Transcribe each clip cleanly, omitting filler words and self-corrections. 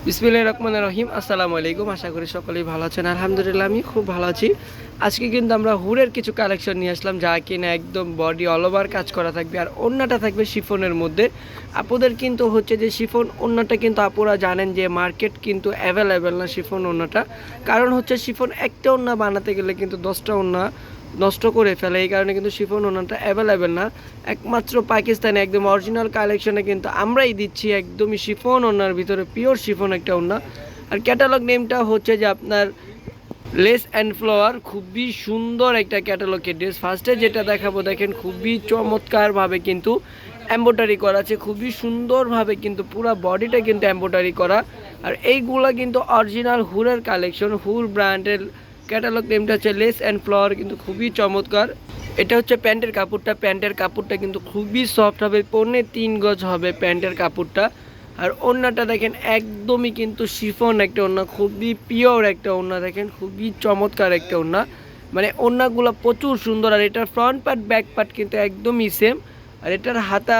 বিসমিল্লাহির রহমানির রহিম। আসসালামু আলাইকুম। আশা করি সকলেই ভালো আছেন। আলহামদুলিল্লাহ আমি খুব ভালো আছি। আজকে কিন্তু আমরা হুরের কিছু কালেকশন নিয়ে আসলাম, যা কিনা একদম বডি অল ওভার কাজ করা থাকবে, আর ওড়নাটা থাকবে শিফনের মধ্যে। আপুদের কিন্তু হচ্ছে যে শিফন ওড়নাটা কিন্তু আপুরা জানেন যে মার্কেট কিন্তু অ্যাভেলেবেল না শিফন ওড়নাটা। কারণ হচ্ছে শিফন একটা ওড়না বানাতে গেলে কিন্তু 10টা ওড়না নষ্ট করে ফেলে, এই কারণে কিন্তু শিফন ওড়নাটা অ্যাভেলেবেল না। একমাত্র পাকিস্তানে একদম অরিজিনাল কালেকশনে কিন্তু আমরাই দিচ্ছি একদমই শিফন ওড়নার ভিতরে পিওর শিফন একটা ওড়না। আর ক্যাটালগ নেমটা হচ্ছে যে আপনার লেস অ্যান্ড ফ্লাওয়ার। খুবই সুন্দর একটা ক্যাটালগের ড্রেস। ফার্স্টে যেটা দেখাবো দেখেন, খুবই চমৎকারভাবে কিন্তু এম্ব্রয়ডারি করা আছে, খুবই সুন্দরভাবে কিন্তু পুরো বডিটা কিন্তু এম্ব্রয়ডারি করা। আর এইগুলা কিন্তু অরিজিনাল হুরের কালেকশন, হুর ব্র্যান্ডের। ক্যাটালগ নেমটা হচ্ছে লেস অ্যান্ড ফ্লাওয়ার, কিন্তু খুবই চমৎকার। এটা হচ্ছে প্যান্টের কাপড়টা কিন্তু খুবই সফট হবে, 3.25 গজ হবে প্যান্টের কাপড়টা। আর ওড়নাটা দেখেন একদমই কিন্তু শিফন একটা ওড়না, খুবই পিওর একটা ওড়না, দেখেন খুবই চমৎকার একটা ওড়না। মানে ওড়নাগুলো প্রচুর সুন্দর। আর এটার ফ্রন্ট পার্ট ব্যাক পার্ট কিন্তু একদমই সেম। আর এটার হাতা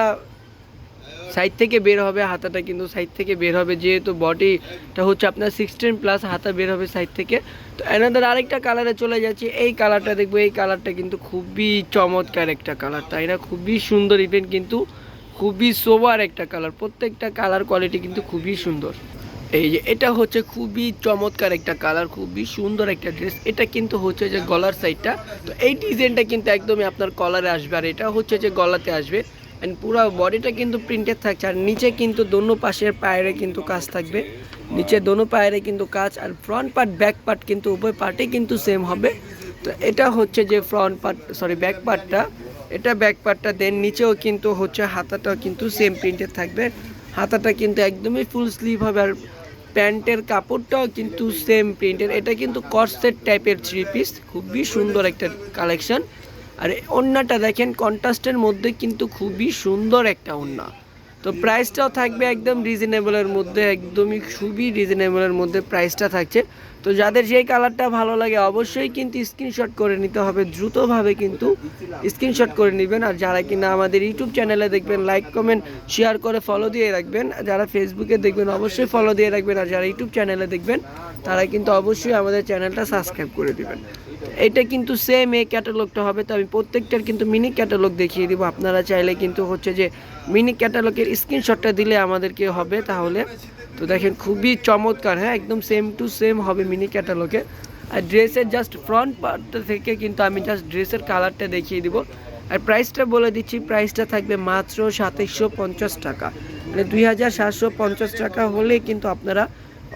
সাইড থেকে বের হবে, হাতাটা কিন্তু সাইড থেকে বের হবে, যেহেতু বডিটা হচ্ছে আপনার 16+, হাতা বের হবে সাইড থেকে। তো এনাদের আরেকটা কালারে চলে যাচ্ছি। এই কালারটা দেখবো, এই কালারটা কিন্তু খুবই চমৎকার একটা কালার, তাই না? খুবই সুন্দর, ইভেন কিন্তু খুবই সোবার একটা কালার। প্রত্যেকটা কালার কোয়ালিটি কিন্তু খুবই সুন্দর। এই যে এটা হচ্ছে খুবই চমৎকার একটা কালার, খুবই সুন্দর একটা ড্রেস। এটা কিন্তু হচ্ছে যে গলার সাইডটা, তো এই ডিজাইনটা কিন্তু একদমই আপনার কলারে আসবে, আর এটা হচ্ছে যে গলাতে আসবে। অ্যান্ড পুরো বডিটা কিন্তু প্রিন্টেড থাকছে। আর নিচে কিন্তু দোনো পাশের পায়েরে কিন্তু কাজ থাকবে, নিচে দোনো পায়েরে কিন্তু কাজ। আর ফ্রন্ট পার্ট ব্যাক পার্ট কিন্তু উভয় পার্টে কিন্তু সেম হবে। তো এটা হচ্ছে যে ব্যাক পার্টটা, এটা ব্যাক পার্টটা। দেন নিচেও কিন্তু হচ্ছে হাতাটাও কিন্তু সেম প্রিন্টেড থাকবে, হাতাটা কিন্তু একদমই ফুল স্লিভ হবে। আর প্যান্টের কাপড়টাও কিন্তু সেম প্রিন্টের। এটা কিন্তু কর্সেট টাইপের 3 পিস, খুবই সুন্দর একটা কালেকশন। আর ওড়নাটা দেখেন কন্ট্রাস্টের মধ্যে কিন্তু খুবই সুন্দর একটা ওড়না। তো প্রাইসটাও থাকবে একদম রিজনেবলের মধ্যে, একদমই খুবই রিজনেবলের মধ্যে প্রাইসটা থাকছে। তো যাদের যেই কালারটা ভালো লাগে অবশ্যই কিন্তু স্ক্রিনশট করে নিতে হবে, দ্রুতভাবে কিন্তু স্ক্রিনশট করে নেবেন। আর যারা কিনা আমাদের ইউটিউব চ্যানেলে দেখবেন, লাইক কমেন্ট শেয়ার করে ফলো দিয়ে রাখবেন। যারা ফেসবুকে দেখবেন অবশ্যই ফলো দিয়ে রাখবেন। আর যারা ইউটিউব চ্যানেলে দেখবেন তারা কিন্তু অবশ্যই আমাদের চ্যানেলটা সাবস্ক্রাইব করে দেবেন। এটা কিন্তু সেম এই ক্যাটালগটা হবে। তো আমি প্রত্যেকটার কিন্তু মিনি ক্যাটালগ দেখিয়ে দিব। আপনারা চাইলে কিন্তু হচ্ছে যে মিনি ক্যাটালগের স্ক্রিনশটটা দিলে আমাদেরকে হবে তাহলে। তো দেখেন খুবই চমৎকার, হ্যাঁ একদম সেম টু সেম হবে মিনি ক্যাটালগে। আর ড্রেসের জাস্ট ফ্রন্ট পার্টটা থেকে কিন্তু আমি জাস্ট ড্রেসের কালারটা দেখিয়ে দিব। আর প্রাইসটা বলে দিচ্ছি, প্রাইসটা থাকবে মাত্র 2750 টাকা, মানে 2750 টাকা হলে কিন্তু আপনারা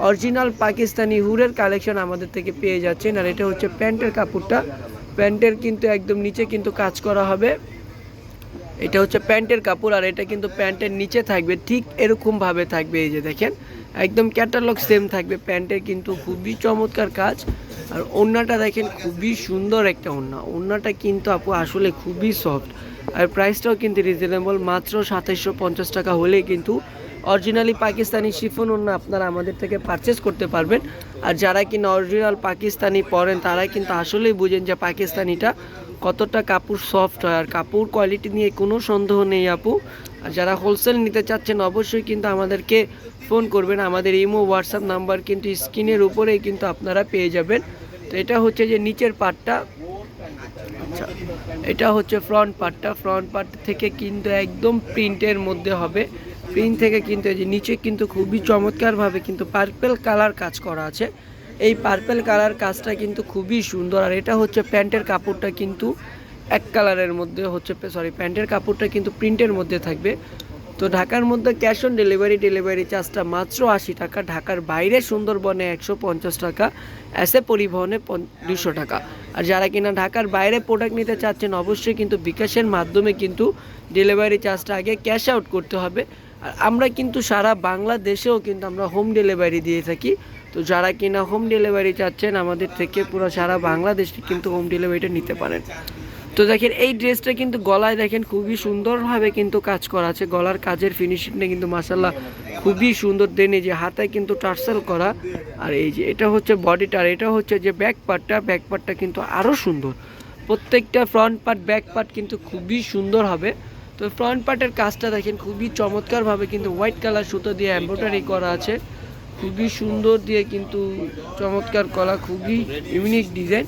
অরিজিনাল পাকিস্তানি হুরের কালেকশন আমাদের থেকে পেয়ে যাচ্ছেন। আর এটা হচ্ছে প্যান্টের কাপড়টা, প্যান্টের কিন্তু একদম নিচে কিন্তু কাজ করা হবে। এটা হচ্ছে প্যান্টের কাপড়, আর এটা কিন্তু প্যান্টের নিচে থাকবে ঠিক এরকমভাবে থাকবে। এই যে দেখেন একদম ক্যাটালগ সেম থাকবে। প্যান্টের কিন্তু খুবই চমৎকার কাজ। আর ওড়নাটা দেখেন খুবই সুন্দর একটা ওড়না, ওড়নাটা কিন্তু আপু আসলে খুবই সফট। আর প্রাইসটাও কিন্তু রিজনেবল, মাত্র 2750 টাকা হলেই কিন্তু অরিজিনালি পাকিস্তানি শিফন ওড়না আপনারা আমাদের থেকে পারচেস করতে পারবেন। আর যারা কিনা অরিজিনাল পাকিস্তানি পরেন তারা কিন্তু আসলেই বুঝেন যে পাকিস্তানিটা কতটা কাপড় সফট হয়। আর কাপড় কোয়ালিটি নিয়ে কোনো সন্দেহ নেই আপু। আর যারা হোলসেল নিতে চাচ্ছেন অবশ্যই কিন্তু আমাদেরকে ফোন করবেন। আমাদের ইমো হোয়াটসঅ্যাপ নাম্বার কিন্তু স্ক্রিনের উপরেই কিন্তু আপনারা পেয়ে যাবেন। তো এটা হচ্ছে যে নিচের পার্টটা, আচ্ছা এটা হচ্ছে ফ্রন্ট পার্টটা। ফ্রন্ট পার্ট থেকে কিন্তু একদম প্রিন্টের মধ্যে হবে, প্রিন্ট থেকে কিন্তু এই যে নিচে কিন্তু খুবই চমৎকারভাবে কিন্তু পার্পেল কালার কাজ করা আছে। এই পার্পেল কালার কাজটা কিন্তু খুবই সুন্দর। আর এটা হচ্ছে প্যান্টের কাপড়টা কিন্তু এক কালারের মধ্যে হচ্ছে, প্যান্টের কাপড়টা কিন্তু প্রিন্টের মধ্যে থাকবে। তো ঢাকার মধ্যে ক্যাশ অন ডেলিভারি চার্জটা মাত্র 80 টাকা। ঢাকার বাইরে সুন্দরবনে 150 টাকা, এসে পরিবহনে 200 টাকা। আর যারা কিনা ঢাকার বাইরে প্রোডাক্ট নিতে চাচ্ছেন অবশ্যই কিন্তু বিকাশের মাধ্যমে কিন্তু ডেলিভারি চার্জটা আগে ক্যাশ আউট করতে হবে। আর আমরা কিন্তু সারা বাংলাদেশেও কিন্তু আমরা হোম ডেলিভারি দিয়ে থাকি। তো যারা কিনা হোম ডেলিভারি চাচ্ছেন আমাদের থেকে পুরো সারা বাংলাদেশে কিন্তু হোম ডেলিভারিটা নিতে পারেন। তো দেখেন এই ড্রেসটা কিন্তু গলায় দেখেন খুবই সুন্দরভাবে কিন্তু কাজ করা আছে, গলার কাজের ফিনিশিংটা কিন্তু মাশাআল্লাহ খুবই সুন্দর। দেন এই যে হাতায় কিন্তু টার্সেল করা। আর এই যে এটা হচ্ছে বডিটা, আর এটা হচ্ছে যে ব্যাক পার্টটা কিন্তু আরও সুন্দর। প্রত্যেকটা ফ্রন্ট পার্ট ব্যাক পার্ট কিন্তু খুবই সুন্দর হবে। তো ফ্রন্ট পার্টের কাজটা দেখেন খুবই চমৎকারভাবে কিন্তু হোয়াইট কালার সুতো দিয়ে এমব্রয়ডারি করা আছে। খুবই সুন্দর দিয়ে কিন্তু চমৎকার কলা, খুবই ইউনিক ডিজাইন।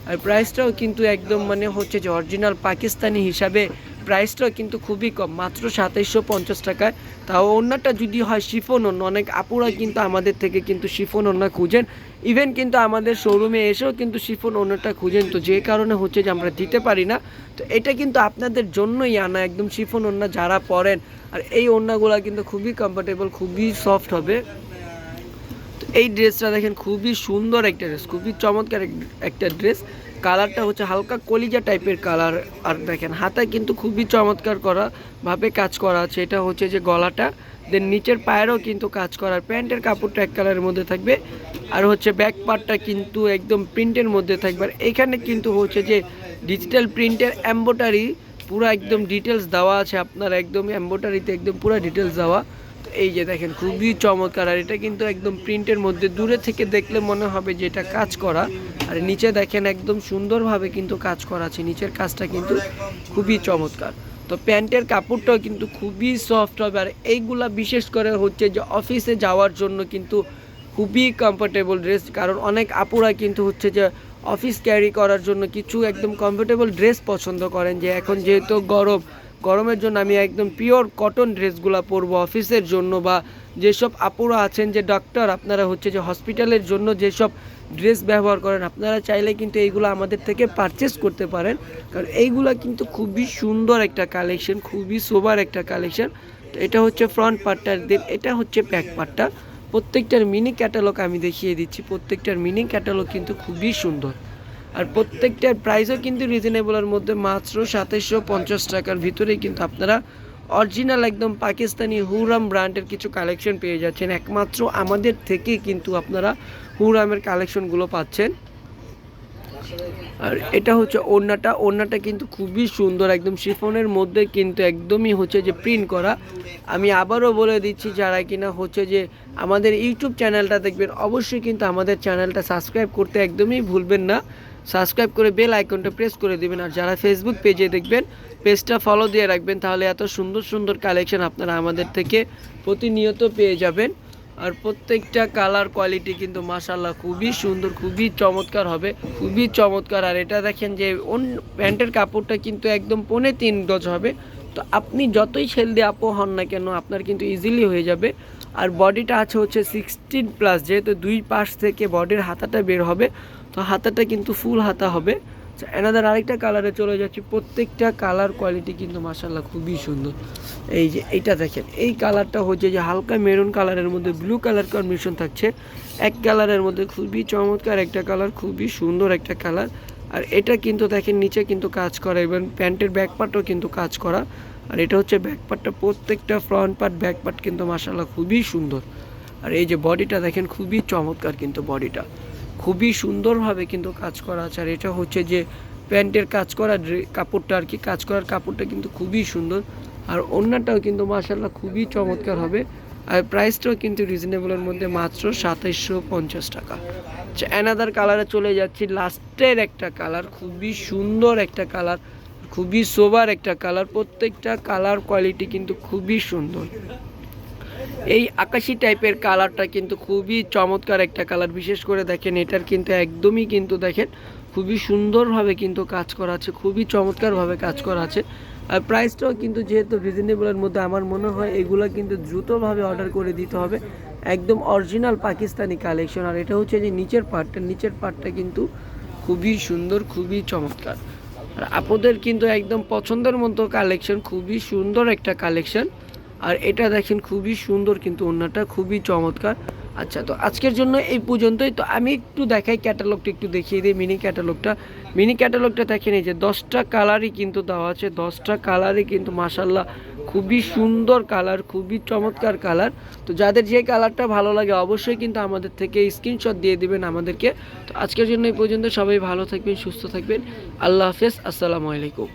আর প্রাইসটাও কিন্তু একদম মানে হচ্ছে যে অরিজিনাল পাকিস্তানি হিসাবে প্রাইসটাও কিন্তু খুবই কম, মাত্র 2750 টাকায়। তাও ওড়নাটা যদি হয় শিফন ওড়না, অনেক আপুরা কিন্তু আমাদের থেকে কিন্তু শিফন ওড়না খুঁজেন, ইভেন কিন্তু আমাদের শোরুমে এসেও কিন্তু শিফন ওড়নাটা খুঁজেন, তো যে কারণে হচ্ছে যে আমরা দিতে পারি না। তো এটা কিন্তু আপনাদের জন্যই আনা, একদম শিফন ওড়না যারা পরেন। আর এই ওড়নাগুলো কিন্তু খুবই কমফোর্টেবল, খুবই সফট হবে। এই ড্রেসটা দেখেন খুবই সুন্দর একটা ড্রেস, খুবই চমৎকার একটা ড্রেস। কালারটা হচ্ছে হালকা কলিজা টাইপের কালার। আর দেখেন হাতায় কিন্তু খুবই চমৎকার করা ভাবে কাজ করা আছে। এটা হচ্ছে যে গলাটা, দেন নিচের পায়েরও কিন্তু কাজ করার, প্যান্টের কাপড়টা এক কালারের মধ্যে থাকবে। আর হচ্ছে ব্যাক পার্টটা কিন্তু একদম প্রিন্টের মধ্যে থাকবে। আর এখানে কিন্তু হচ্ছে যে ডিজিটাল প্রিন্টের এমব্রয়ডারি পুরো একদম ডিটেলস দেওয়া আছে আপনার, একদম এমব্রয়ডারিতে একদম পুরো ডিটেলস দেওয়া। এই যে দেখেন খুবই চমৎকার। আর এটা কিন্তু একদম প্রিন্টের মধ্যে, দূরে থেকে দেখলে মনে হবে যে এটা কাজ করা। আর নিচে দেখেন একদম সুন্দরভাবে কিন্তু কাজ করা আছে, নিচের কাজটা কিন্তু খুবই চমৎকার। তো প্যান্টের কাপড়টাও কিন্তু খুবই সফট হবে। আর এইগুলা বিশেষ করে হচ্ছে যে অফিসে যাওয়ার জন্য কিন্তু খুবই কমফোর্টেবল ড্রেস, কারণ অনেক আপুরা কিন্তু হচ্ছে যে অফিস ক্যারি করার জন্য কিছু একদম কমফোর্টেবল ড্রেস পছন্দ করেন, যে এখন যেহেতু গরমের জন্য আমি একদম পিওর কটন ড্রেসগুলো পরবো অফিসের জন্য। বা যেসব আপুরা আছেন যে ডক্টর, আপনারা হচ্ছে যে হসপিটালের জন্য যেসব ড্রেস ব্যবহার করেন, আপনারা চাইলে কিন্তু এইগুলো আমাদের থেকে পারচেস করতে পারেন, কারণ এইগুলো কিন্তু খুবই সুন্দর একটা কালেকশন, খুবই সোবার একটা কালেকশন। তো এটা হচ্ছে ফ্রন্ট পার্টটা, দেন এটা হচ্ছে ব্যাক পার্টটা। প্রত্যেকটার মিনি ক্যাটালগ আমি দেখিয়ে দিচ্ছি, প্রত্যেকটার মিনি ক্যাটালগ কিন্তু খুবই সুন্দর। আর প্রত্যেকটার প্রাইসও কিন্তু রিজনেবলের মধ্যে, মাত্র 2750 টাকার ভিতরেই কিন্তু আপনারা অরিজিনাল একদম পাকিস্তানি হুরাম ব্র্যান্ডের কিছু কালেকশন পেয়ে যাচ্ছেন। একমাত্র আমাদের থেকে কিন্তু আপনারা হুরামের কালেকশনগুলো পাচ্ছেন। আর এটা হচ্ছে ওড়নাটা কিন্তু খুবই সুন্দর, একদম শিফনের মধ্যে কিন্তু একদমই হচ্ছে যে প্রিন্ট করা। আমি আবারও বলে দিচ্ছি, যারা কিনা হচ্ছে যে আমাদের ইউটিউব চ্যানেলটা দেখবেন, অবশ্যই কিন্তু আমাদের চ্যানেলটা সাবস্ক্রাইব করতে একদমই ভুলবেন না। সাবস্ক্রাইব করে বেল আইকনটা প্রেস করে দেবেন। আর যারা ফেসবুক পেজে দেখবেন, পেজটা ফলো দিয়ে রাখবেন, তাহলে এত সুন্দর সুন্দর কালেকশন আপনারা আমাদের থেকে প্রতিনিয়ত পেয়ে যাবেন। আর প্রত্যেকটা কালার কোয়ালিটি কিন্তু মাশাআল্লাহ খুবই সুন্দর, খুবই চমৎকার হবে, খুবই চমৎকার। আর এটা দেখেন যে প্যান্টের কাপড়টা কিন্তু একদম 3.5 গজ হবে। তো আপনি যতই হেলদি আপু হন না কেন, আপনার কিন্তু ইজিলি হয়ে যাবে। আর বডিটা আছে হচ্ছে 16+, যেহেতু দুই পাশ থেকে বডির হাতাটা বের হবে, তো হাতাটা কিন্তু ফুল হাতা হবে। এনাদের আরেকটা কালারে চলে যাচ্ছি। প্রত্যেকটা কালার কোয়ালিটি কিন্তু মাশাআল্লাহ খুবই সুন্দর। এই যে এইটা দেখেন, এই কালারটা হচ্ছে যে হালকা মেরুন কালারের মধ্যে ব্লু কালার কম্বিনেশন থাকছে, এক কালারের মধ্যে খুবই চমৎকার একটা কালার, খুবই সুন্দর একটা কালার। আর এটা কিন্তু দেখেন নিচে কিন্তু কাজ করা, এবং প্যান্টের ব্যাক পার্টও কিন্তু কাজ করা। আর এটা হচ্ছে ব্যাক পার্টটা, প্রত্যেকটা ফ্রন্ট পার্ট ব্যাক পার্ট কিন্তু মাশাআল্লাহ খুবই সুন্দর। আর এই যে বডিটা দেখেন খুবই চমৎকার, কিন্তু বডিটা খুবই সুন্দরভাবে কিন্তু কাজ করা আছে। আর এটা হচ্ছে যে প্যান্টের কাজ করা কাপড়টা, আর কি কাজ করার কাপড়টা কিন্তু খুবই সুন্দর। আর ওড়নাটাও কিন্তু মাশাআল্লাহ খুবই চমৎকার হবে। আর প্রাইসটাও কিন্তু রিজনেবলের মধ্যে, মাত্র 2750 টাকা। অ্যানাদার কালারে চলে যাচ্ছি, লাস্টের একটা কালার, খুবই সুন্দর একটা কালার, খুবই সোবার একটা কালার। প্রত্যেকটা কালার কোয়ালিটি কিন্তু খুবই সুন্দর। এই আকাশি টাইপের কালারটা কিন্তু খুবই চমৎকার একটা কালার। বিশেষ করে দেখেন এটার কিন্তু একদমই কিন্তু দেখেন খুবই সুন্দরভাবে কিন্তু কাজ করা আছে, খুবই চমৎকারভাবে কাজ করা আছে। আর প্রাইসটাও কিন্তু যেহেতু রিজনেবলের মধ্যে, আমার মনে হয় এগুলো কিন্তু দ্রুতভাবে অর্ডার করে দিতে হবে, একদম অরিজিনাল পাকিস্তানি কালেকশন। আর এটা হচ্ছে যে নিচের পার্টটা কিন্তু খুবই সুন্দর, খুবই চমৎকার। আর আপনাদের কিন্তু একদম পছন্দের মতো কালেকশন, খুবই সুন্দর একটা কালেকশন। আর এটা দেখেন খুবই সুন্দর, কিন্তু ওড়নাটা খুবই চমৎকার। আচ্ছা, তো আজকের জন্য এই পর্যন্তই। তো আমি একটু দেখাই ক্যাটালগটা, একটু দেখিয়ে দিই মিনি ক্যাটালগটা দেখেন। এই যে 10টা কালারই কিন্তু দেওয়া আছে, 10টা কালারই কিন্তু মাশাআল্লাহ খুবই সুন্দর কালার, খুবই চমৎকার কালার। তো যাদের যে কালারটা ভালো লাগে অবশ্যই কিন্তু আমাদের থেকে স্ক্রিনশট দিয়ে দিবেন আমাদেরকে। তো আজকের জন্য এই পর্যন্ত, সবাই ভালো থাকবেন, সুস্থ থাকবেন, আল্লাহ হাফেজ, আসসালামু আলাইকুম।